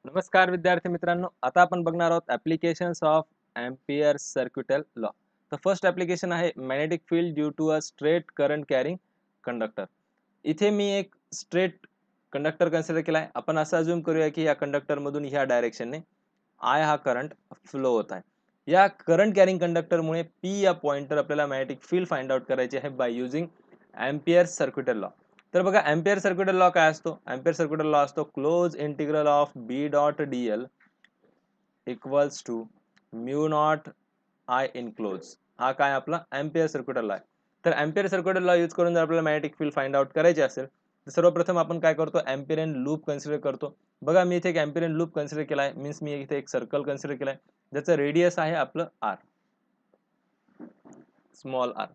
नमस्कार विद्यार्थी मित्रांनो, आता आपण बघणार आहोत applications of Ampere circuital law. तर फर्स्ट ॲप्लिकेशन आहे magnetic field due to a straight current carrying conductor. इथे मी एक स्ट्रेट कंडक्टर कन्सिडर केला आहे. आपण असं अज्युम करूया की या कंडक्टरमधून ह्या डायरेक्शनने आय हा करंट फ्लो होत आहे. या करंट कॅरिंग कंडक्टरमुळे पी या पॉइंटवर आपल्याला मॅग्नेटिक फील्ड फाइंड आउट करायची आहे by using Ampere circuital law. तर बघा एम्पियर सर्क्युटल लॉ काय असतो? एम्पियर सर्क्युटल लॉ असतो close integral of B dot D L equals to mu naught I enclose. हा काय आपला एम्पियर सर्क्युटल लॉ आहे. तर एम्पियर सर्क्युटल लॉ यूज करून जर आपल्याला मॅग्नेटिक फील्ड फाइंड आउट करायचे असेल तर सर्वप्रथम आपण काय करतो? एम्पिरियन लूप कन्सिडर करतो. बघा मी इथे एक एम्पिरियन लूप कन्सिडर केला आहे. मीन्स मी इथे एक सर्कल कन्सिडर केला आहे ज्याचं रेडियस आहे आपलं आर, स्मॉल आर.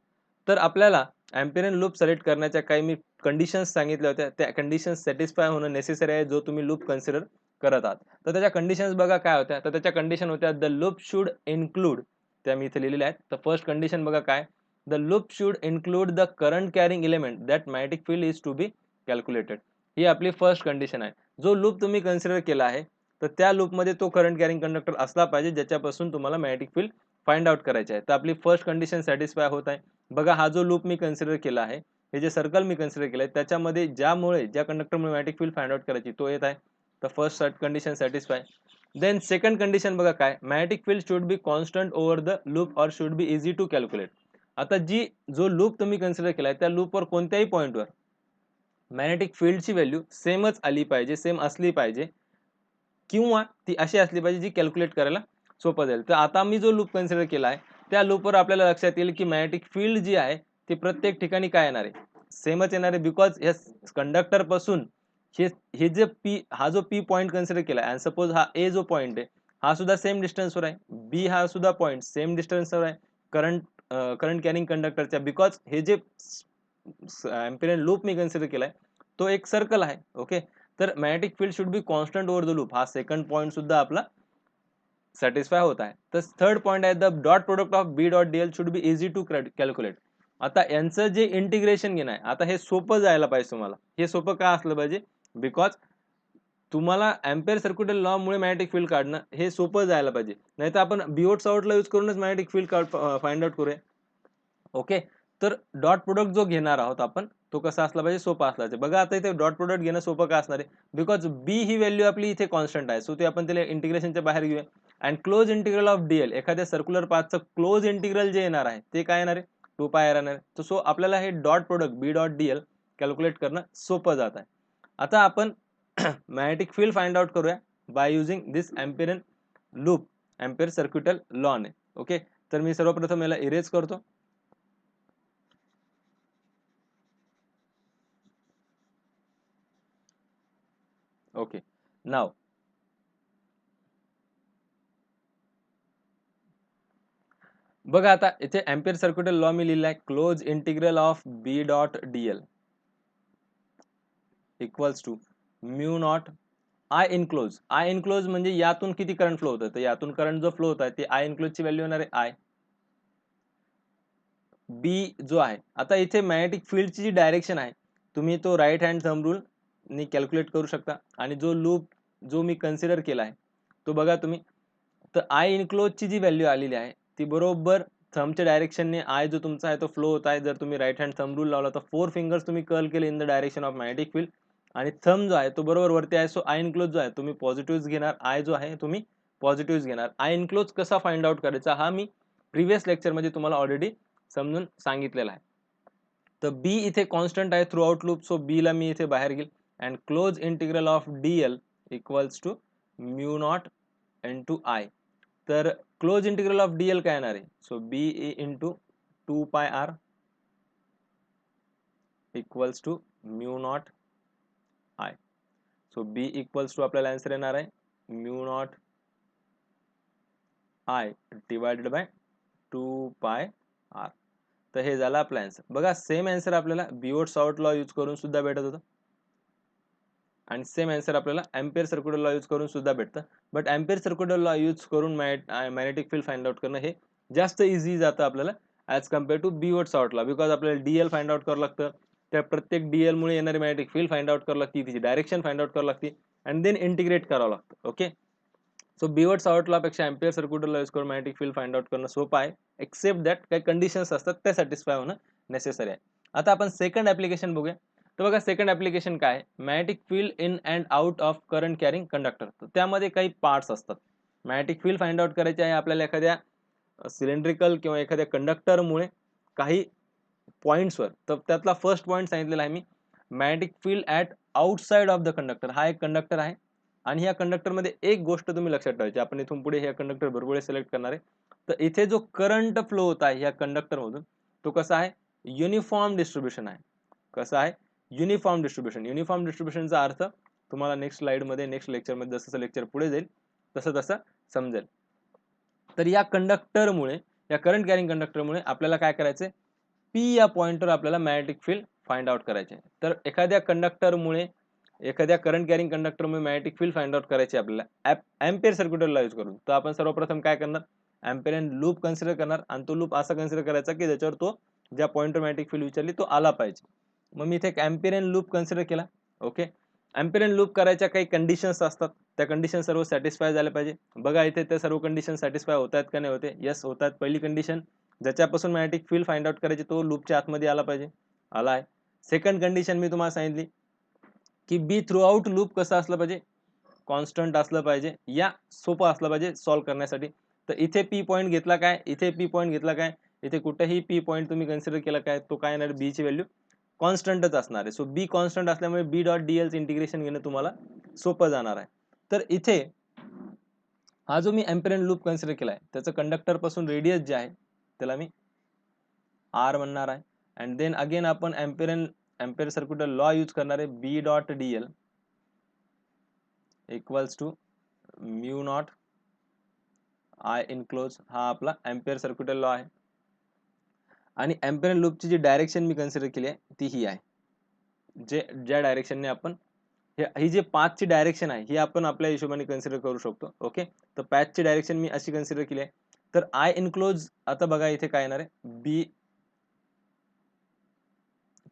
तर आपल्याला एम्पिरियन लूप सिलेक्ट करण्याच्या काही मी कंडिशन्स सांगितल्या होत्या. त्या कंडिशन्स सॅटिस्फाय होणं नेसेसरी आहे जो तुम्ही लूप कन्सिडर करत आहात. तर त्याच्या कंडिशन्स बघा काय होत्या? तर त्याच्या कंडिशन होत्या द लूप शुड इन्क्लूड, त्या मी इथे लिहिलेल्या आहेत. तर फर्स्ट कंडिशन बघा काय? The loop should include the current carrying element that magnetic field is to be calculated. ही आपली फर्स्ट कंडिशन आहे. जो लूप तुम्ही कन्सिडर केला आहे तर त्या लूपमध्ये तो करंट कॅरिंग कंडक्टर असला पाहिजे ज्याच्यापासून तुम्हाला मॅग्नेटिक फील्ड फाइंड आउट करायचे आहे. तर आपली फर्स्ट कंडिशन सॅटिस्फाय होत आहे. बघा हा जो लूप मी कन्सिडर केला आहे, हे जे सर्कल मी कन्सिडर केलं आहे त्याच्यामध्ये ज्या कंडक्टरमुळे मॅग्नेटिक फील्ड फाइंड आउट करायची तो येत आहे. तर first condition satisfy. Then second condition बघा काय? Magnetic field should be constant over the loop और should be easy to calculate. आता जो लूप तुम्ही कन्सिडर केलाय त्या लूपवर कोणत्याही पॉईंटवर मॅग्नेटिक फील्डची व्हॅल्यू सेमच आली पाहिजे, सेम असली पाहिजे किंवा ती अशी असली पाहिजे जी कॅल्क्युलेट करायला सोपं जाईल. तर आता मी जो लूप कन्सिडर केला आहे त्या लूपवर आपल्याला लक्षात येईल की मॅग्नेटिक फील्ड जी आहे ती प्रत्येक ठिकाणी काय येणार आहे? सेमच येणार आहे. बिकॉज या कंडक्टर पासून हे हे जे पी, हा जो पी पॉईंट कन्सिडर केला आहे, सपोज हा ए जो पॉईंट आहे हा सुद्धा सेम डिस्टन्सवर आहे, बी हा सुद्धा पॉईंट सेम डिस्टन्सवर आहे करंट करंट कॅरिंग कंडक्टरच्या. बिकॉज हे जे एम्पिरियन लूप मी कन्सिडर केलाय तो एक सर्कल आहे. ओके, तर magnetic field should be constant over the loop. हा सेकंड पॉईंट सुद्धा आपला सॅटिस्फाय होत आहे. तर थर्ड पॉईंट आहे the dot product of B dot D L should be easy to calculate. आता यांचं जे इंटिग्रेशन घेणं आहे, आता हे सोपं जायला पाहिजे तुम्हाला. हे सोपं का असलं पाहिजे? बिकॉज तुम्हाला एम्पियर सर्क्युटल लॉ मुळे मॅग्नेटिक फील्ड काढणं हे सोपं जायला पाहिजे. नाहीतर आपण बिओट साऊटला यूज करूनच मॅग्नेटिक फील्ड फाइंड आउट करूया. ओके, तर डॉट प्रोडक्ट जो घेणार आहोत आपण तो कसा असला पाहिजे? सोपा असला पाहिजे. बघा आता इथे डॉट प्रोडक्ट घेणं सोपं का असणार आहे? बिकॉज बी ही व्हॅल्यू आपली इथे कॉन्स्टंट आहे. सो ते आपण त्याला इंटिग्रेशनच्या बाहेर घेऊया. And close integral of Diehl, एखाद्या सर्क्युलर पाथचं क्लोज इंटिग्रल जे येणार आहे ते काय येणार आहे? 2 पाय येणार आहे. तर सो आपल्याला हे dot product B dot dl calculate करणं सोपं जात आहे. आता आपण मॅग्नेटिक फील्ड फाइंड आउट करूया by using this Amperian loop, Ampere circuital law ने. ओके, तर मी सर्वप्रथम याला इरेज करतो. ओके, नाव बघा आता इथे एम्पियर सर्क्युटल लॉ मी लिहिला आहे close integral of B dot Diehl equals to mu naught I enclose. I enclose म्हणजे यातून किती करंट फ्लो होतं? तर यातून करंट जो फ्लो होत आहे ते आय इनक्लोज ची व्हॅल्यू येणार आहे आय. बी जो आहे, आता इथे मॅग्नेटिक फील्डची जी डायरेक्शन आहे तुम्ही तो राईट हँड थंब रूल नी कॅल्क्युलेट करू शकता. आणि जो लूप जो मी कन्सिडर केला आहे तो बघा तुम्ही. तर आय इनक्लोज ची जी व्हॅल्यू आलेली आहे ती बरोबर थंबच्या डायरेक्शनने आय जो तुमचा आहे तो फ्लो होत आहे. जर तुम्ही राईट हँड थंब रूल लावला तर 4 फिंगर्स तुम्ही कर्ल केले in the direction of magnetic field आणि थंब जो आहे तो बरोबर वरती आहे. सो आय इनक्लोज जो आहे तुम्ही पॉझिटिव्ह घेणार, आय जो आहे तुम्ही पॉझिटिव्ह घेणार. आय इनक्लोज कसा फाइंड आउट करायचा हा मी प्रिव्हियस लेक्चर मध्ये तुम्हाला ऑलरेडी समजून सांगितलेला आहे. तर बी इथे कॉन्स्टंट आहे throughout loop, so B ला मी इथे बाहेर घेईल. And close integral of DL equals to mu naught into I. तर क्लोज इंटिग्रल ऑफ डीएल काय येणार आहे? So B into 2 pi R equals to mu naught I. So B equals to आपल्याला आन्सर येणार आहे mu naught I divided by 2 pi R. तर हे झालं आपला आन्सर. बघा सेम आन्सर आपल्याला बिओट साऊट लॉ यूज करून सुद्धा भेटत होतं आणि सेम आन्सर आपल्याला एम्पियर सर्क्युलर लॉ यूज करून सुद्धा भेटतं. But Ampere circular law use करून मॅग्नेटिक फील्ड फाइंड आउट करणं हे जास्त इझी जातं आपल्याला as compare to Biot Savart law. Because आपल्याला डीएल फाइंड आउट करावं लागतं. त्या प्रत्येक डीएल मुळे येणारी मॅग्नेटिक फील्ड फाइंड आउट करावं लागते, तिची डायरेक्शन फाइंड आउट करावं लागते. अँड देन इंटिग्रेट करावं लागतं. ओके, सो बिवर्ट सावर्ट लॉ पेक्षा एम्पियर सर्क्युलर लॉ यूज करून मॅग्नेटिक फील्ड फाइंड आउट करणं सोपं आहे, एक्सेप्ट दॅट काही कंडिशन्स असतात त्या सॅटिस्फाय होणं नेसेसरी आहे. आता आपण सेकंड ऍप्लिकेशन बघूया. तर बघा सेकंड ऍप्लिकेशन काय आहे, magnetic field in and out of current carrying conductor. तर त्यामध्ये काही पार्ट्स असतात. मॅग्नेटिक फील्ड फाइंड आउट करायचे आहे आपल्याला एखाद्या सिलेंड्रिकल किंवा एखाद्या कंडक्टरमुळे काही पॉईंट्सवर. तर त्यातला फर्स्ट पॉईंट सांगितलेला आहे मी, magnetic field at outside of the conductor. हा एक कंडक्टर आहे आणि ह्या कंडक्टरमध्ये एक गोष्ट तुम्ही लक्षात ठेवायची. आपण इथून पुढे ह्या कंडक्टर बरोबर सिलेक्ट करणार आहे. तर इथे जो करंट फ्लो होत आहे ह्या कंडक्टरमधून, तो कसा आहे, युनिफॉर्म डिस्ट्रीब्युशन आहे. कसा आहे, युनिफॉर्म डिस्ट्रीब्युशन. युनिफॉर्म डिस्ट्रीब्युशनचा अर्थ तुम्हाला नेक्स्ट स्लाइडमध्ये, नेक्स्ट लेक्चरमध्ये जसं लेक्चर पुढे जाईल तसं तसं समजेल. तर या कंडक्टरमुळे, या करंट कॅरिंग कंडक्टरमुळे आपल्याला काय करायचंय, पी या पॉइंटवर आपल्याला मॅग्नेटिक फील्ड फाइंड आउट करायचे आहे. तर एखाद्या कंडक्टरमुळे, एखाद्या करंट कॅरिंग कंडक्टरमुळे मॅग्नेटिक फील्ड फाइंड आउट करायचे आपल्याला एम्पियर सर्क्युलर लॉ यूज करून. तर आपण सर्वप्रथम काय करणार, एम्पिरियन लूप कन्सिडर करणार आणि तो लूप असा कन्सिडर करायचा की ज्याच्यावर तो, ज्या पॉइंटवर मॅग्नेटिक फील्ड विचारली तो आला पाहिजे. मग मी इथे एक एम्पिरियन लूप कन्सिडर केला. ओके, एम्पिरियन लूप करायच्या काही कंडिशन्स असतात, त्या कंडिशन सर्व सॅटिस्फाय झाल्या पाहिजे. बघा इथे त्या सर्व कंडिशन सॅटिस्फाय होत आहेत का नाही होते, यस होत आहेत. पहिली कंडिशन, ज्याच्यापासून मॅग्नेटिक फील्ड फाइंड आउट करायची तो लूपच्या आतमध्ये आला पाहिजे, आला आहे. सेकंड कंडिशन मी तुम्हाला सांगितली की बी थ्रू आउट लूप कसं असलं पाहिजे, कॉन्स्टंट असलं पाहिजे, या सोपं असलं पाहिजे सॉल्व्ह करण्यासाठी. तर इथे पी पॉईंट घेतला काय, इथे पी पॉईंट घेतला काय, इथे कुठेही पी पॉईंट तुम्ही कन्सिडर केला काय, तो काय येणार, बी ची व्हॅल्यू कॉन्स्टंटच असणार आहे. सो बी कॉन्स्टंट असल्यामुळे बी डॉट डीएल इंटिग्रेशन घेणं तुम्हाला सोपं जाणार आहे. तर इथे हा जो मी एम्पिरियन लूप कन्सिडर केलाय त्याचं कंडक्टर पासून रेडियस जे आहे त्याला मी आर म्हणणार आहे. अँड देन अगेन आपण एम्पियर सर्क्युलर लॉ यूज करणार आहे, B dot Diehl equals to mu naught I enclose. हा आपला एम्पियर सर्क्युलर लॉ आहे. आणि एम्पिरियन लूपची जी डायरेक्शन मी कन्सिडर केली आहे ती ही आहे, ज्या डायरेक्शनने आपण ही जी पाथची डायरेक्शन आहे ही आपण आपल्या हिशोबाने कन्सिडर करू शकतो. ओके, तर पॅथची डायरेक्शन मी अशी कन्सिडर केली आहे. तर आय इनक्लोज, आता बघा इथे काय येणार आहे, B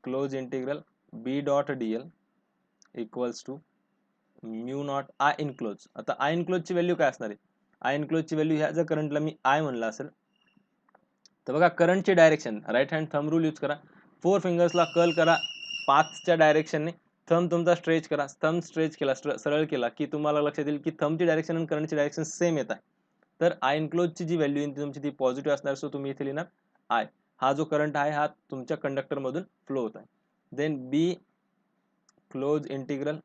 close integral B dot Diehl equals to mu naught I enclose. आता आय इनक्लोजची व्हॅल्यू काय असणार आहे, आय इनक्लोजची व्हॅल्यू ह्या जर करंटला मी आय म्हणलं असेल तर बघा करंटची direction, right hand thumb rule use करा, 4 फिंगर्सला कर्ल करा पाथच्या डायरेक्शनने, थंब तुमचा स्ट्रेच करा, थंब स्ट्रेच केला, सरळ केला की तुम्हाला लक्षात येईल की थंबची डायरेक्शन आणि करंटची डायरेक्शन सेम येत आहे. तर आय इनक्लोजची जी व्हॅल्यू येईल तुमची ती पॉझिटिव्ह असणार. सो तुम्ही इथे लिहिणार आय, हा जो करंट आहे हा तुमच्या कंडक्टर मधून फ्लो होत आहे. Then B close integral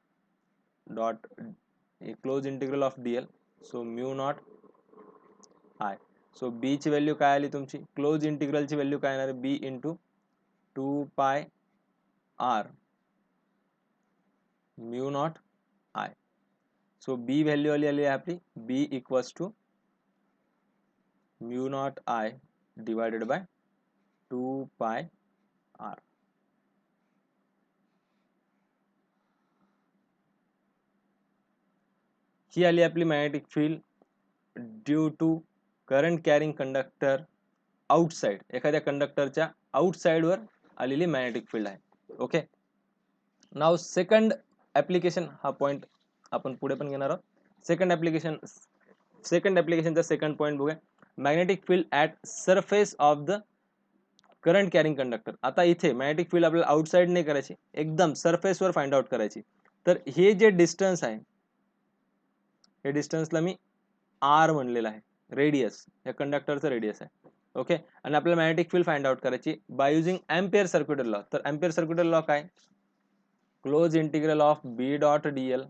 dot closed integral of dl, so mu naught I. So B ची व्हॅल्यू काय आली तुमची, क्लोज इंटिग्रलची व्हॅल्यू काय येणार, बी into 2 pi R mu naught I. So B value आली आहे आपली, B equals to mu naught I divided by 2 pi R. ही आली आपली magnetic field due to current carrying conductor outside, एखाद्या कंडक्टरच्या आउटसाइडवर आलेली मॅग्नेटिक फील्ड आहे. ओके, नाव सेकंड ऍप्लिकेशन, हा पॉइंट आपण पुढे पण घेणार आहोत. सेकंड ऍप्लिकेशनचा सेकंड पॉइंट बघूया, magnetic field at surface of the current carrying conductor. आता इथे मॅग्नेटिक फील्ड आपल्याला आउटसाइड नाही करायची, एकदम सरफेसवर फाइंड आउट करायची. तर हे जे डिस्टन्स आहे, हे डिस्टन्सला मी आर म्हणलेलं आहे, रेडियस, या कंडक्टरचं रेडियस आहे. ओके, आणि आपल्याला मॅग्नेटिक फील्ड फाइंड आउट करायची by using Ampere circular law. तर एम्पियर सर्क्युलर लॉ काय, close integral of B dot Diehl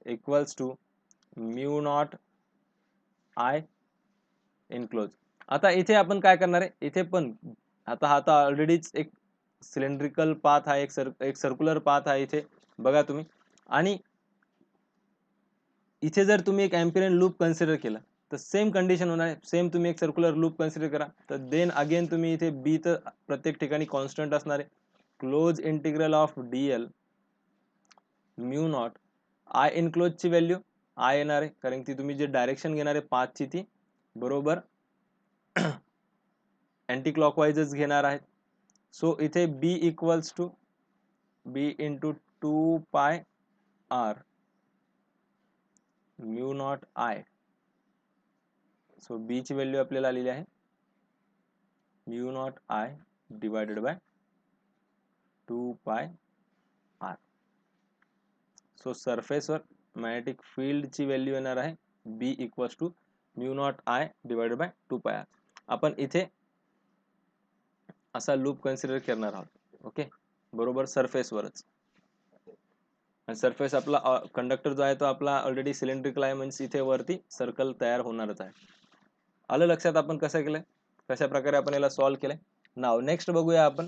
equals to mu naught I enclose. आता इथे आपण काय करणार आहे, इथे पण आता हा आता ऑलरेडीच एक सिलेंड्रिकल पाथ आहे, एक सर्क्युलर पाथ आहे इथे बघा तुम्ही. आणि इथे जर तुम्ही एक एम्पिरियन लूप कन्सिडर केला तर सेम कंडिशन होणार आहे, सेम तुम्ही एक सर्क्युलर लूप कन्सिडर करा. तर देन अगेन तुम्ही इथे बी तर प्रत्येक ठिकाणी कॉन्स्टंट असणार आहे, close integral of Diehl mu naught I इनक्लोजची व्हॅल्यू आय येणार आहे, कारण की तुम्ही जे डायरेक्शन घेणार आहे पाथची ती बरोबर अँटी क्लॉकवाईजच घेणार आहेत. सो इथे B equals to B into 2 pi R mu naught I. So B ची व्हॅल्यू आपल्याला आलेली आहे mu naught I divided by 2 pi R. So सरफेसवर मॅग्नेटिक फील्डची व्हॅल्यू येणार आहे B equals to mu naught I divided by 2 pi R. आपण इथे असा लूप कन्सिडर करणार आहोत. ओके, बरोबर सरफेसवरच. आणि सरफेस आपला कंडक्टर जो आहे तो आपला ऑलरेडी सिलेंड्रिकल आहे, म्हणजे इथे वरती सर्कल तयार होणारच आहे. आलं लक्षात आपण कसं केलंय, कशा प्रकारे आपण याला सॉल्व्ह केलंय. नाव नेक्स्ट बघूया आपण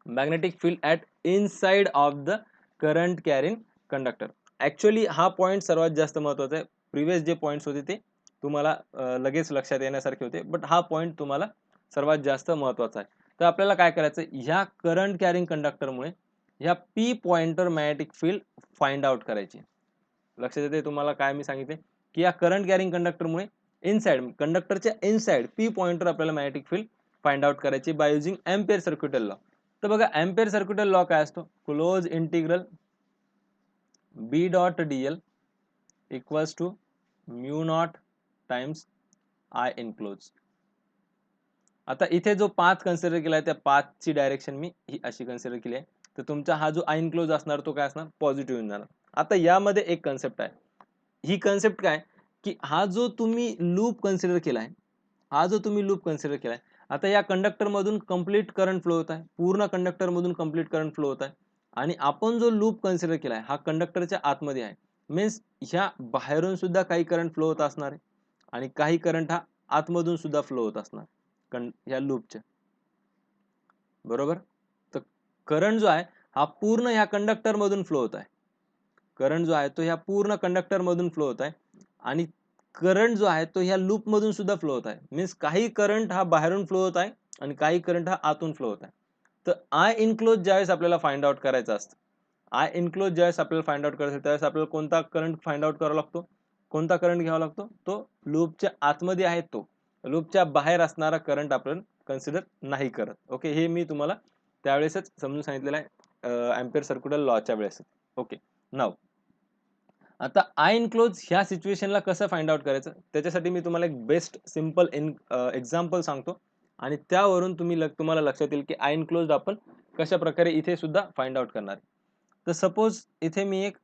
magnetic field at inside of the current carrying conductor. Actually हा पॉईंट सर्वात जास्त महत्त्वाचा आहे. प्रिव्हियस जे पॉईंट्स होते ते तुम्हाला लगेच लक्षात येण्यासारखे होते, बट हा पॉईंट तुम्हाला सर्वात जास्त महत्त्वाचा आहे. तर आपल्याला काय करायचं, ह्या करंट कॅरिंग कंडक्टरमुळे ह्या P pointer magnetic field find out करायची. लक्षात येते तुम्हाला काय मी सांगितले, की या करंट कॅरिंग कंडक्टरमुळे इनसाइड कंडक्टरच्या इनसाइड पी पॉइंटर आपल्याला मॅग्नेटिक फील्ड फाइंड आउट करायची by using Ampere circuital law. तर बघा एम्पियर सर्क्युटल लॉ काय असतो, close integral B dot Diehl equals to mu naught times I enclose. आता इथे जो पाथ कन्सिडर केला आहे त्या पाथची डायरेक्शन मी ही अशी कन्सिडर केली आहे. तर तुमचा हा जो आय इनक्लोज असणार तो काय असणार, पॉझिटिव्ह येणार. आता यामध्ये एक कन्सेप्ट आहे, ही कन्सेप्ट काय, की हा जो तुम्ही लूप कन्सिडर केलाय, आता या कंडक्टर मधून कंप्लीट करंट फ्लो होत आहे, पूर्ण कंडक्टर मधून कंप्लीट करंट फ्लो होत आहे. आणि आपण जो लूप कन्सिडर केलाय हा कंडक्टरच्या आतमध्ये आहे, मीन्स ह्या बाहेरून सुद्धा काही करंट फ्लो होत असणार आहे आणि काही करंट हा आतमधून सुद्धा फ्लो होत असणार ह्या लूपच्या, बरोबर. तर करंट जो आहे हा पूर्ण ह्या कंडक्टर मधून फ्लो होत आहे. करंट जो आहे तो ह्या पूर्ण कंडक्टर मधून फ्लो होत आहे आणि करंट जो आहे तो ह्या लूप मधून सुद्धा फ्लो होत आहे. मीन्स काही करंट हा बाहेरून फ्लो होत आहे आणि काही करंट हा आतून फ्लो होत आहे. तर आय इनक्लोज ज्यावेळेस आपल्याला फाइंड आउट करायचं असतं, आय इनक्लोज ज्यावेळेस आपल्याला फाइंड आउट करायचं त्यावेळेस आपल्याला कोणता करंट फाइंड आउट करावा लागतो, कोणता करंट घ्यावा लागतो, तो लूपच्या आतमध्ये आहे तो. लूपच्या बाहेर असणारा करंट आपण कन्सिडर नाही करत. ओके, हे मी तुम्हाला त्यावेळेसच समजून सांगितलेलं आहे एम्पियर सर्क्युटल लॉच्या वेळेस. ओके, नाव आता आय इनक्लोज ह्या सिच्युएशनला कसं फाइंड आउट करायचं त्याच्यासाठी मी तुम्हाला एक बेस्ट सिंपल एक्झाम्पल सांगतो आणि त्यावरून तुम्हाला लक्षात येईल की आय इनक्लोज आपण कशा प्रकारे इथे सुद्धा फाइंड आउट करणार. तर सपोज इथे मी एक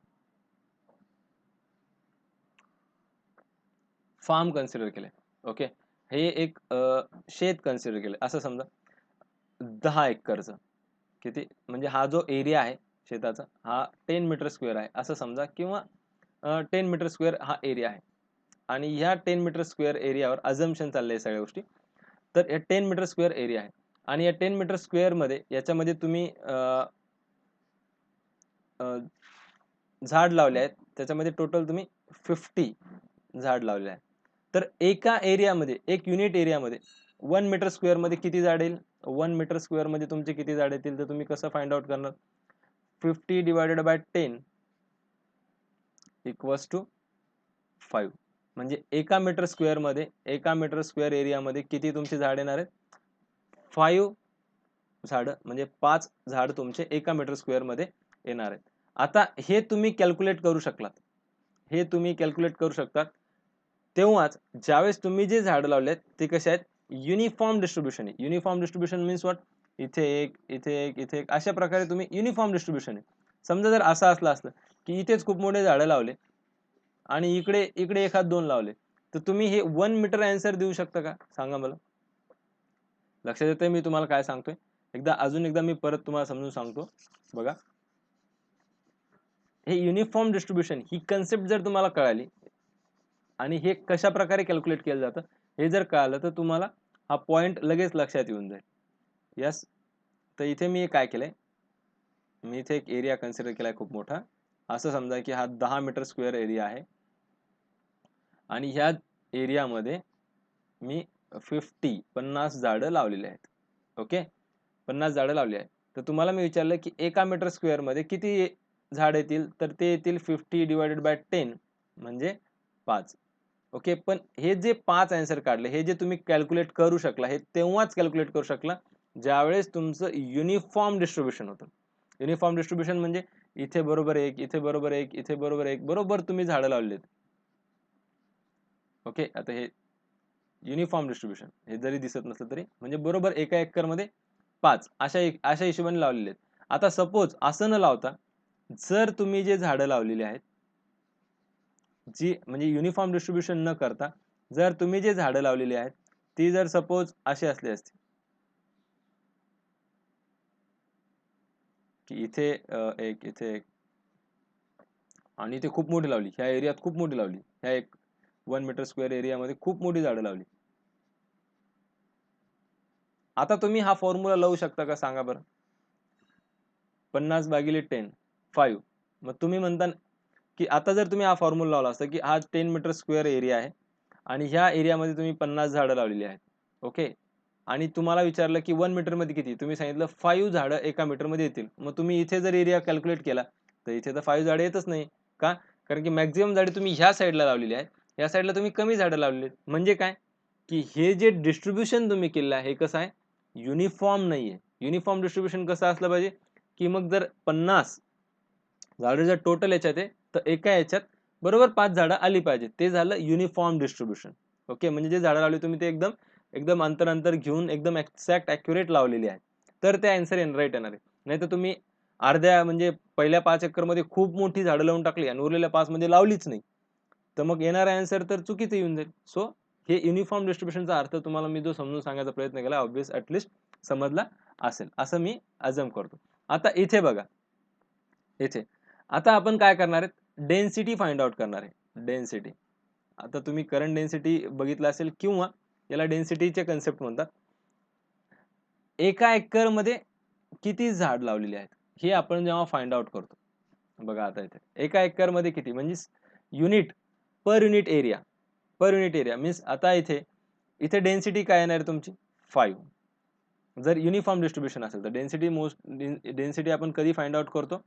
फार्म कन्सिडर केलंय. ओके, हे एक शेत कन्सिडर केलंय असं समजा 10 एकरचं. किती म्हणजे हा जो एरिया आहे शेताचा हा 10 मीटर स्क्वेअर आहे असं समजा, किंवा 10 मीटर स्क्वेअर हा एरिया आहे. आणि ह्या 10 मीटर स्क्वेअर एरियावर अझम्पशन चाललंय सगळ्या गोष्टी. तर या 10 मीटर स्क्वेअर एरिया आहे आणि या 10 मीटर स्क्वेअर मध्ये याच्यामध्ये तुम्ही झाड लावले आहेत, त्याच्यामध्ये टोटल तुम्ही 50 झाड लावले आहे. तर एका एरियामध्ये एक युनिट एरियामध्ये 1 मीटर स्क्वेअर मध्ये किती झाड येईल, 1 मीटर स्क्वेअर मध्ये तुमचे किती झाड येतील, तर तुम्ही कसं फाइंड आउट करणार, 50 डिवायडेड बाय 10 इक्वल्स टू 5. म्हणजे एका मीटर स्क्वेअर एरियामध्ये किती तुमची झाड येणार आहेत, 5 झाड, म्हणजे 5 झाड तुमचे एका मीटर स्क्वेअर मध्ये येणार आहेत. आता हे तुम्ही कॅल्क्युलेट करू शकतात, तेव्हाच ज्यावेळेस तुम्ही जे झाड लावलेत ते कसे आहेत, युनिफॉर्म डिस्ट्रीब्युशन आहे. युनिफॉर्म डिस्ट्रीब्युशन मीन्स व्हॉट, इथे एक इथे एक इथे एक अशा प्रकारे तुम्ही युनिफॉर्म डिस्ट्रीब्युशन आहे. समजा जर असं असतं की इथेच खूप मोठे झाडं लावले आणि इकडे इकडे एखाद दोन लावले, तर तुम्ही हे 1 मीटर आन्सर देऊ शकता का, सांगा मला. लक्षात येतंय मी तुम्हाला काय सांगतोय, अजून एकदा मी परत तुम्हाला समजून सांगतो. बघा, हे युनिफॉर्म डिस्ट्रीब्युशन ही कन्सेप्ट जर तुम्हाला कळाली आणि हे कशा प्रकारे कॅल्क्युलेट केलं जातं हे जर कळालं, तर तुम्हाला हा पॉइंट लगेच लक्षात येऊन जाईल. यस. तर इथे मी काय केलंय, मी इथे एक एरिया कन्सिडर केलाय खूप मोठा. असं समजा की हा 10 मीटर स्क्वेअर एरिया आहे आणि ह्या एरियामध्ये मी 50 झाडं लावलेली आहेत. ओके, 50 झाडं लावली आहेत. तर तुम्हाला मी विचारलं की एका मीटर स्क्वेअर मध्ये किती झाड येतील, तर ते येतील 50 डिवायडेड बाय 10 म्हणजे 5. ओके, पण हे जे 5 आन्सर काढले, हे जे तुम्ही कॅल्क्युलेट करू शकला, हे तेव्हाच कॅल्क्युलेट करू शकला ज्यावेळेस तुमचं युनिफॉर्म डिस्ट्रीब्युशन होतं. युनिफॉर्म डिस्ट्रीब्युशन म्हणजे इथे बरोबर 1, इथे बरोबर 1, इथे बरोबर 1, बरोबर तुम्ही झाडं लावलेत. ओके. आता हे युनिफॉर्म डिस्ट्रिब्युशन हे जरी दिसत नसलं तरी म्हणजे बरोबर एका एकरमध्ये 5 अशा हिशोबाने लावलेले आहेत. आता सपोज असं न लावता जर तुम्ही जे झाडं लावलेली आहेत, जी म्हणजे युनिफॉर्म डिस्ट्रिब्युशन न करता जर तुम्ही जे झाडं लावलेली आहेत, ती जर सपोज अशी असली असती, की इथे एक, इथे एक आणि इथे खूप मोठी लावली. ह्या एरियात खूप मोठी लावली. ह्या एक 1 मीटर स्क्वेअर एरियामध्ये खूप मोठी झाडं लावली. आता तुम्ही हा फॉर्म्युला लावू शकता का सांगा बरं? 50/10 5. मग तुम्ही म्हणता की आता जर तुम्ही हा फॉर्म्युला लावला असता की हा 10 मीटर स्क्वेअर एरिया आहे आणि ह्या एरियामध्ये तुम्ही 50 झाडं लावलेली आहेत. ओके. आणि तुम्हाला विचारलं की 1 मीटरमध्ये किती? तुम्ही सांगितलं 5 झाडं एका मीटरमध्ये येतील. मग तुम्ही इथे जर एरिया कॅल्क्युलेट केला, तर इथे तर 5 झाडं येतच नाही. का? कारण की मॅक्सिमम झाडे तुम्ही ह्या साईडला लावलेली आहेत. या साईडला तुम्ही कमी झाडं लावलेली आहेत. म्हणजे काय? की हे जे डिस्ट्रिब्युशन तुम्ही केलं आहे, हे कसं आहे? युनिफॉर्म नाहीये. युनिफॉर्म डिस्ट्रिब्युशन कसं असलं पाहिजे? की मग जर 50 झाडं जर टोटल याच्यात आहे, तर एका याच्यात बरोबर 5 झाडं आली पाहिजेत. ते झालं युनिफॉर्म डिस्ट्रिब्युशन. ओके. म्हणजे जे झाडं लावली तुम्ही ते एकदम एकदम अंतर घेऊन एकदम एक्झॅक्ट ॲक्युरेट लावलेली आहेत. तर ते आन्सर राईट येणार आहे. नाहीतर तुम्ही अर्ध्या म्हणजे पहिल्या 5 एकरमध्ये खूप मोठी झाडं लावून टाकली आणि उरलेल्या 5 मध्ये लावलीच नाही. तर मग येणारा आन्सर तर चुकीचं येऊन जाईल. सो हे युनिफॉर्म डिस्ट्रिब्युशनचा अर्थ तुम्हाला मी जो समजून सांगायचा प्रयत्न केला ऑब्व्हियस ॲटलीस्ट समजला असेल, असं मी अझम्प करतो. आता इथे बघा, इथे आता आपण काय करणार आहे? डेन्सिटी फाइंड आउट करणार आहे. डेन्सिटी. आता तुम्ही करंट डेन्सिटी बघितलं असेल किंवा याला डेन्सिटीचे कन्सेप्ट म्हणतात. एका एकरमध्ये किती झाड लावलेली आहेत? हे आपण जेव्हा फाइंड आउट करतो. बघा आता इथे एका एकरमध्ये किती म्हणजे unit per unit area. Per unit area means आता इथे इथे डेन्सिटी काय येणार आहे तुमची? 5. जर युनिफॉर्म डिस्ट्रिब्युशन असेल तर डेन्सिटी आपण कधी फाइंड आउट करतो?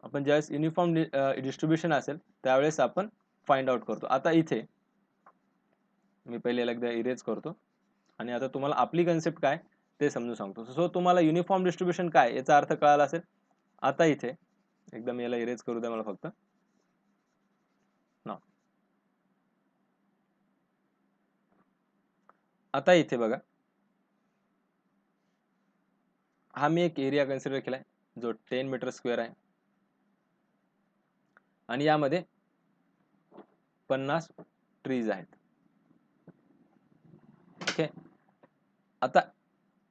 आपण ज्यावेळेस युनिफॉर्म डिस्ट्रिब्युशन असेल त्यावेळेस आपण फाइंड आउट करतो. आता इथे मी पहिले याला एकदा इरेज करतो आणि आता तुम्हाला आपली कन्सेप्ट काय ते समजून सांगतो. सो तुम्हाला युनिफॉर्म डिस्ट्रिब्युशन काय याचा अर्थ कळाला असेल. आता इथे एकदम याला इरेज करू द्या मला फक्त. ना आता इथे बघा, हा मी एक एरिया कन्सिडर केलाय जो 10 मीटर स्क्वेअर आहे आणि यामध्ये 50 ट्रीज आहेत. ओके. आता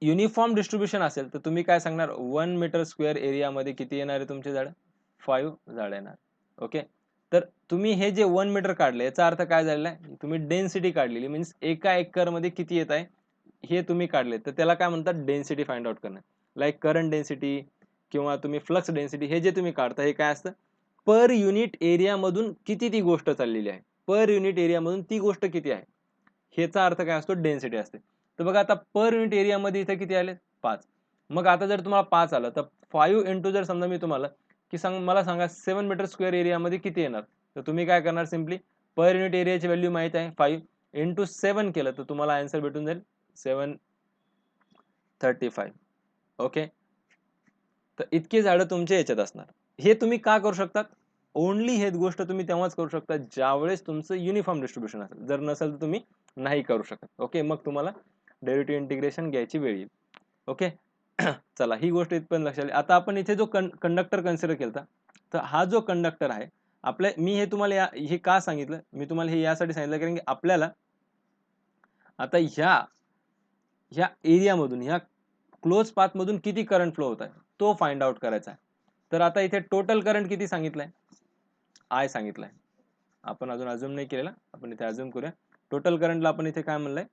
युनिफॉर्म डिस्ट्रिब्युशन असेल तर तुम्ही काय सांगणार? 1 मीटर स्क्वेअर एरियामध्ये किती येणार आहे तुमचे झाड? 5 झाड येणार. ओके. तर तुम्ही हे जे 1 मीटर काढले याचा अर्थ काय झालेला आहे? तुम्ही डेन्सिटी काढलेली मीन्स एका एकरमध्ये किती येत आहे हे तुम्ही काढले. तर त्याला काय म्हणतात? डेन्सिटी फाइंड आउट करणं. लाइक करंट डेन्सिटी किंवा तुम्ही फ्लक्स डेन्सिटी हे जे तुम्ही काढता हे काय असतं? पर युनिट एरियामधून किती ती गोष्ट चाललेली आहे. पर युनिट एरियामधून ती गोष्ट किती आहे? ह्याचा अर्थ काय असतो? डेन्सिटी असते. तर बघा आता पर युनिट एरियामध्ये इथे किती आले? 5. मग आता जर तुम्हाला 5 आलं तर 5 इंटू जर समजा मी तुम्हाला की मला सांगा 7 मीटर स्क्वेअर एरियामध्ये किती येणार? तर तुम्ही काय करणार सिम्पली पर युनिट एरियाची व्हॅल्यू माहित आहे 5 इंटू 7 केलं तर तुम्हाला आन्सर भेटून जाईल 735. ओके. तर इतकी झाडं तुमच्या याच्यात असणार. हे तुम्ही का करू शकतात? ओन्ली हे गोष्ट तुम्ही तेव्हाच करू शकता ज्यावेळेस तुमचं युनिफॉर्म डिस्ट्रिब्युशन असेल. जर नसेल तर तुम्ही नाही करू शकत. ओके. मग तुम्हाला डेरिव्हेटिव्ह इंटिग्रेशन घ्यायची वेळ येईल. ओके. चला ही गोष्ट इथपर्यंत लक्षात आली. आता आपण इथे जो कंडक्टर कन्सिडर केलता, तर हा जो कंडक्टर आहे, मी हे तुम्हाला हे का सांगितलं? मी तुम्हाला हे यासाठी सांगितलं कारण की आपल्याला आता ह्या ह्या एरियामधून ह्या क्लोज पाथमधून किती करंट फ्लो होत आहे तो फाइंड आउट करायचा आहे. तर आता इथे टोटल करंट किती सांगितलंय? आय सांगितलंय. आपण अजून अझ्युम नाही केलेला. आपण इथे अझ्युम करूया. टोटल करंटला आपण इथे काय म्हणलंय?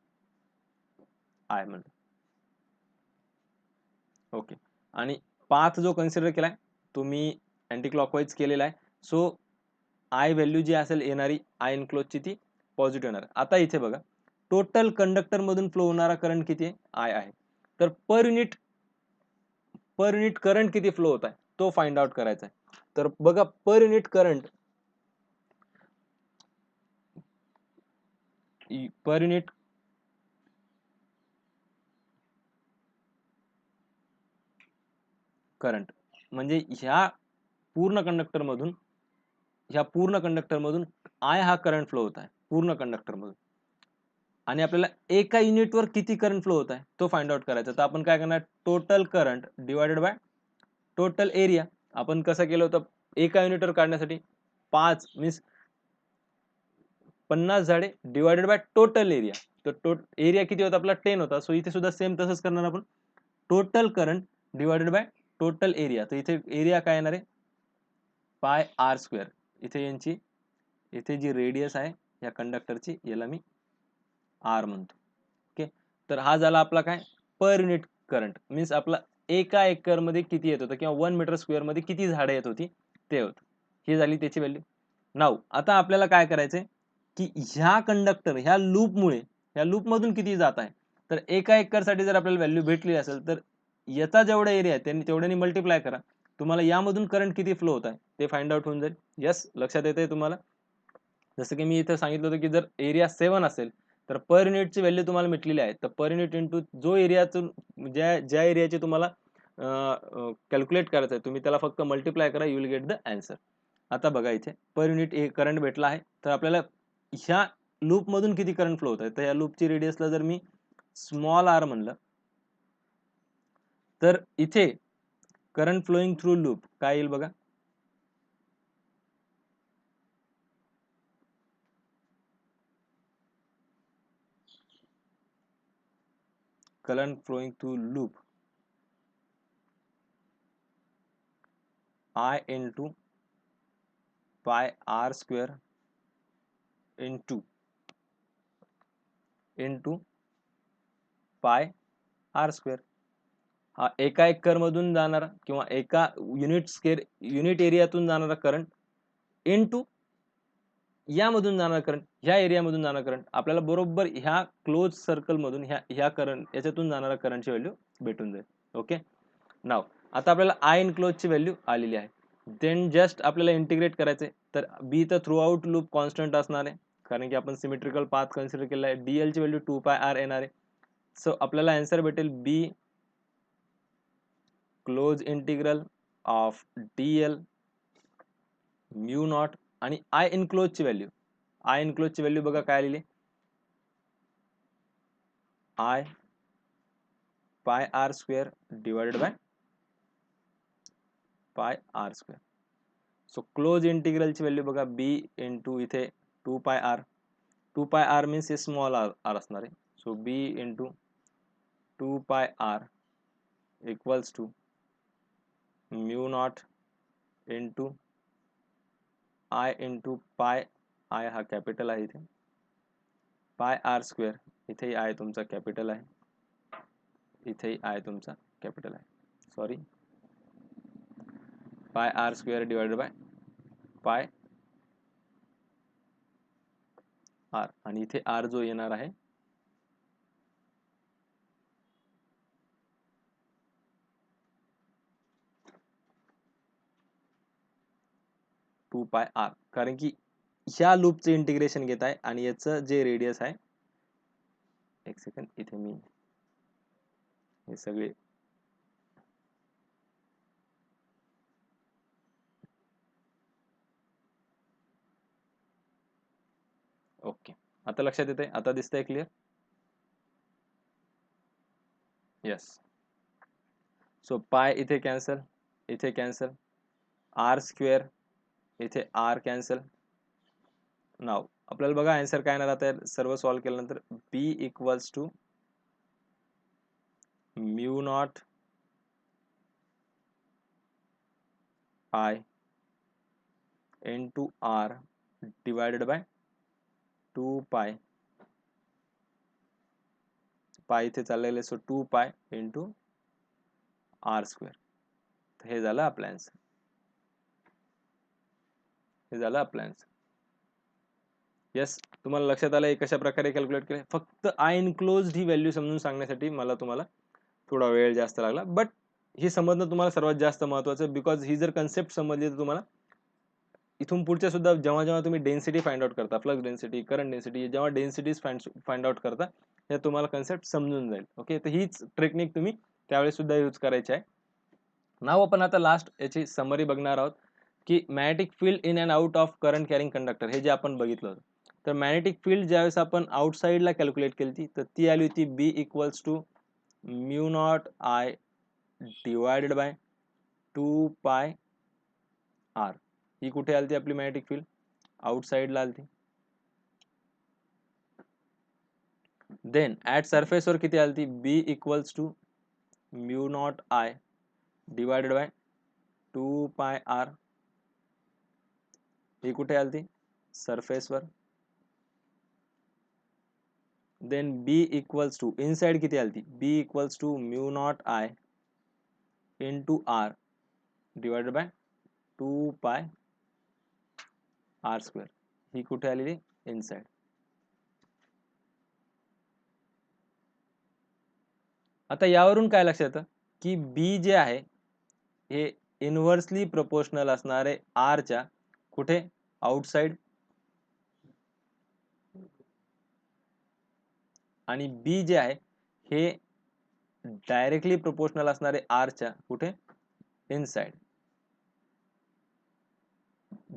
आय म्हणलं. ओके. आणि पाथ जो कन्सिडर केलाय तो मी अँटी क्लॉकवाईज केलेला आहे. सो आय व्हॅल्यू जी असेल येणारी आय एनक्लोजची ती पॉझिटिव्ह येणार. आता इथे बघा टोटल कंडक्टर मधून फ्लो होणारा करंट किती आहे? आय आहे. तर पर युनिट करंट किती फ्लो होत आहे तो फाइंड आउट करायचा आहे. तर बघा per unit current per unit current म्हणजे ह्या पूर्ण कंडक्टरमधून ह्या पूर्ण कंडक्टरमधून आय हा करंट फ्लो होत आहे पूर्ण कंडक्टरमधून, आणि आपल्याला एका युनिटवर किती करंट फ्लो होत आहे तो फाइंड आउट करायचा. तर आपण काय करणार, total current divided by total area. आपण कसं केलं होतं एका युनिटवर काढण्यासाठी 5 मीन्स 50 झाडे डिवायडेड बाय टोटल एरिया. तर एरिया किती होता आपला 10 होता. सो इथे सुद्धा सेम तसंच करणार आपण, total current divided by total area. तर इथे एरिया काय येणार आहे पाय आर स्क्वेअर. इथे जी रेडियस आहे या कंडक्टरची याला मी आर म्हणतो. ओके, तर हा झाला आपला काय पर युनिट करंट, मीन्स आपला एका एकर मध्ये किती येत होतं किंवा 1 मीटर स्क्वेअर मध्ये किती झाडं येत होती ते होतं. ही झाली त्याची व्हॅल्यू. नाव आता आपल्याला काय करायचंय की ह्या कंडक्टर ह्या लूप मधून किती जात आहे. तर एका एकर साठी जर आपल्याला व्हॅल्यू भेटली असेल तर याचा जेवढा एरिया आहे त्यांनी तेवढ्याने मल्टिप्लाय करा. तुम्हाला यामधून करंट किती फ्लो होत आहे ते फाइंड आउट होऊन जाईल. यस, लक्षात येते तुम्हाला. जसं की मी इथं सांगितलं होतं की जर एरिया 7 असेल तर पर युनिटची व्हॅल्यू तुम्हाला मिटलेली आहे. तर पर युनिट इंटू जो एरियातून ज्या ज्या एरियाची तुम्हाला कॅल्क्युलेट करायचं आहे तुम्ही त्याला फक्त मल्टिप्लाय करा, you will get the answer. आता बघा इथे पर युनिट करंट भेटला आहे. तर आपल्याला ह्या लूप मधून किती करंट फ्लो होत आहे. तर या लूपची रेडियसला जर मी स्मॉल आर म्हणलं तर इथे करंट फ्लोईंग थ्रू लूप काय येईल बघा, current flowing through loop I into pi r square into pi r square. हा एका एकर मधून जाणारा किंवा एका युनिट एरियातून जाणारा करंट इनटू यामधून जाणारा करंट, ह्या एरियामधून जाणारा करंट. आपल्याला बरोबर ह्या क्लोज सर्कल मधून ह्या करंट याच्यातून जाणारा करंटची व्हॅल्यू भेटून जाईल. ओके, नाव आता आपल्याला आय इनक्लोज ची व्हॅल्यू आलेली आहे. देन जस्ट आपल्याला इंटिग्रेट करायचे. तर बी तर थ्रू आउट लूप कॉन्स्टंट असणार आहे कारण की आपण सिमेट्रिकल पाथ कन्सिडर केला आहे. डीएल ची व्हॅल्यू 2 पाय आर येणार आहे. सो आपल्याला आन्सर भेटेल B close integral of Diehl mu naught आणि आय इनक्लोज ची व्हॅल्यू बघा काय आलेली, I pi R square divided by pi R square. So close integral ची व्हॅल्यू बघा बी इंटू इथे 2 पाय आर मीन्स हे स्मॉल आर असणार आहे. So B into 2 pi R equals to mu naught into I into pi, I हा capital आहे इथे, pi R square, इथेही आय तुमचा कॅपिटल आहे, इथेही आय तुमचा कॅपिटल आहे, sorry pi R square divided by pi R, आणि इथे आर जो येणार आहे 2 पाय आर, कारण की ह्या लूपचे इंटिग्रेशन घेत आहे आणि याचं जे रेडियस आहे, एक सेकंड इथे मी हे सगळे ओके, आता लक्षात येते, आता दिसतंय क्लिअर. यस, सो पाय इथे कॅन्सल आर स्क्वेअर इथे आर कॅन्सल. नाव आपल्याला बघा आन्सर काय येणार आता सर्व सॉल्व्ह केल्यानंतर, B equals to mu naught I into R divided by 2 pi इथे चाललेले, so 2 pi into R square. हे झालं आपलं आन्सर, येस. तुम्हाला लक्षात आलं कशा प्रकारे कॅल्क्युलेट केले. फक्त आय इनक्लोज ही व्हॅल्यू समजून सांगण्यासाठी मला तुम्हाला थोडा वेळ जास्त लागला, बट ही समजणं तुम्हाला सर्वात जास्त महत्वाचं, बिकॉज ही जर कन्सेप्ट समजली तर तुम्हाला इथून पुढच्या सुद्धा जेव्हा जेव्हा तुम्ही डेन्सिटी फाइंड आउट करता, फ्लक्स डेन्सिटी, करंट डेन्सिटी, जेव्हा डेन्सिटीज फाइंड आउट करता हे तुम्हाला कन्सेप्ट समजून जाईल. ओके, तर हीच टेक्निक तुम्ही त्यावेळेस सुद्धा यूज करायची आहे. नाव आपण आता लास्ट याची समरी बघणार आहोत. की magnetic field in and out of current carrying conductor हे जे आपण बघितलं होतं. तर मॅग्नेटिक फील्ड ज्यावेळेस आपण आउटसाईडला कॅल्क्युलेट केली तर ती आली होती B equals to mu naught I divided by 2 pi R. ही कुठे आली आपली मॅग्नेटिक फील्ड? आउटसाईडला आली. देन ॲट सरफेसवर किती आली? B equals to mu naught I divided by 2 pi R. ही कुठे आली? सरफेसवर. Then B equals to inside किती आली? B equals to mu naught I into R divided by 2 pi R square. ही कुठे आलेली? इनसाइड. आता यावरून काय लक्षात येतं की बी जे आहे हे इनव्हर्सली प्रोपोर्शनल असणारे आर च्या कुठे? आउटसाइड. आणि बी जे आहे हे डायरेक्टली प्रोपोर्शनल असणारे आर च्या कुठे? इनसाइड.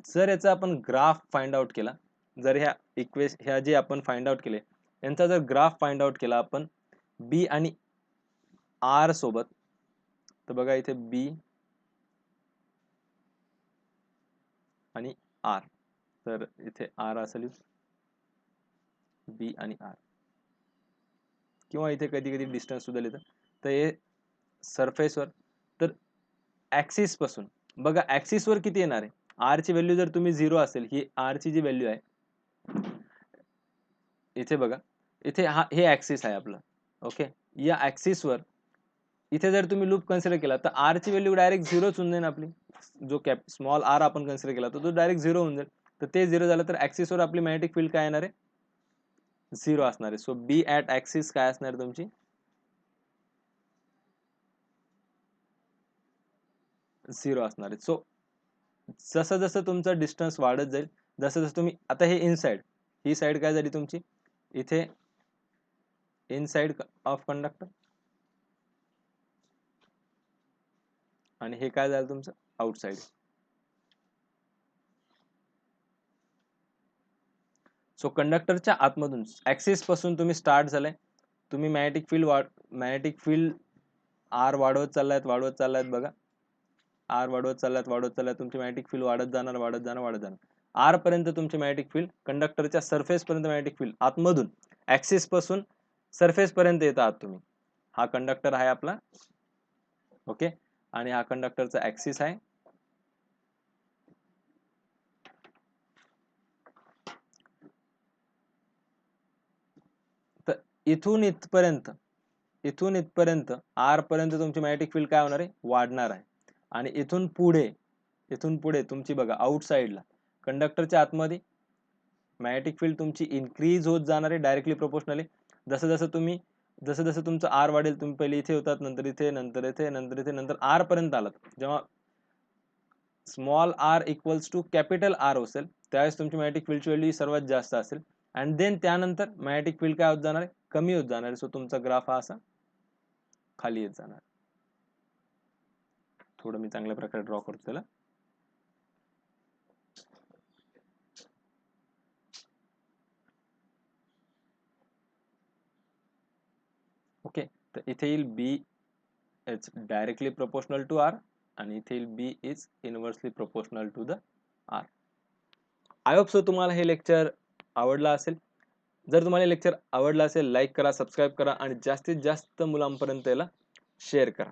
जर याचा आपण ग्राफ फाइंड आउट केला, जर ह्या जे आपण फाइंड आउट केले यांचा जर ग्राफ फाइंड आउट केला आपण बी आणि आर सोबत, तर बघा इथे बी आणि आर, तर इथे आर असेल बी आणि आर, किंवा इथे कधी कधी डिस्टन्स सुद्धा लिहितं. तर हे सरफेसवर, तर ऍक्सिस पासून बघा ऍक्सिसवर किती येणार आहे? आर ची व्हॅल्यू जर तुम्ही 0 असेल, ही आर ची जी व्हॅल्यू आहे इथे बघा, इथे हे ऍक्सिस आहे आपलं. ओके, या ऍक्सिसवर इथे जर तुम्ही लूप कन्सिडर केला तर आर ची व्हॅल्यू डायरेक्ट 0 होऊन जाईल आपली. जो स्मॉल आर आपण कन्सिडर केला तर तो डायरेक्ट 0 होऊन जाईल. तर ते 0 झालं तर ऍक्सिसवर आपली मॅग्नेटिक फील्ड काय येणार आहे? 0 असणार आहे. सो बी ऍट ऍक्सिस काय असणार आहे तुमची? 0 असणार आहे. सो जसं जसं तुमचं डिस्टन्स वाढत जाईल, जसं जसं तुम्ही आता हे इनसाइड, ही साइड काय झाली तुमची? इथे इनसाइड ऑफ कंडक्टर, आणि हे काय झालं तुमचं? आउटसाइड. सो कंडक्टरच्या आतमधून ऍक्सिस पासून तुम्ही स्टार्ट झालाय, तुम्ही मॅग्नेटिक फील्ड आर वाढवत चाललायत बघा. आर वाढवत चाललायत तुमची मॅग्नेटिक फील्ड वाढत जाणार. आर पर्यंत तुमची मॅग्नेटिक फील्ड, कंडक्टरच्या सरफेस पर्यंत मॅग्नेटिक फील्ड आतमधून ऍक्सिस पासून सरफेस पर्यंत येत आहात तुम्ही. हा कंडक्टर आहे आपला. ओके, आणि हा कंडक्टरचा ऍक्सिस आहे. तर इथून इथपर्यंत आर पर्यंत तुमची मॅग्नेटिक फील्ड काय होणार आहे? वाढणार आहे. आणि इथून पुढे तुमची बघा आउटसाइडला कंडक्टरच्या आतमध्ये मॅग्नेटिक फील्ड तुमची इन्क्रीज होत जाणार आहे डायरेक्टली प्रोपोर्शनली. जसं जसं तुमचं आर वाढेल, तुम्ही पहिले इथे होतात, नंतर इथे, नंतर आर पर्यंत आलात, जेव्हा small R equals to capital R असेल त्यावेळेस तुमची मॅग्नेटिक फील्डची व्हॅल्यू सर्वात जास्त असेल. अँड देन त्यानंतर मॅग्नेटिक फील्ड काय होत जाणार आहे? कमी होत जाणार आहे. सो तुमचा ग्राफ हा असा खाली येत जाणार. थोडं मी चांगल्या प्रकारे ड्रॉ करतो त्याला. ओके, तर इथे येईल B is directly proportional to R, आणि इथे येईल B is inversely proportional to the R. I hope so तुम्हाला हे लेक्चर आवडलं असेल. जर तुम्हाला लेक्चर आवडलं असेल, लाईक करा, सबस्क्राईब करा, आणि जास्तीत जास्त मुलांपर्यंत याला शेअर करा.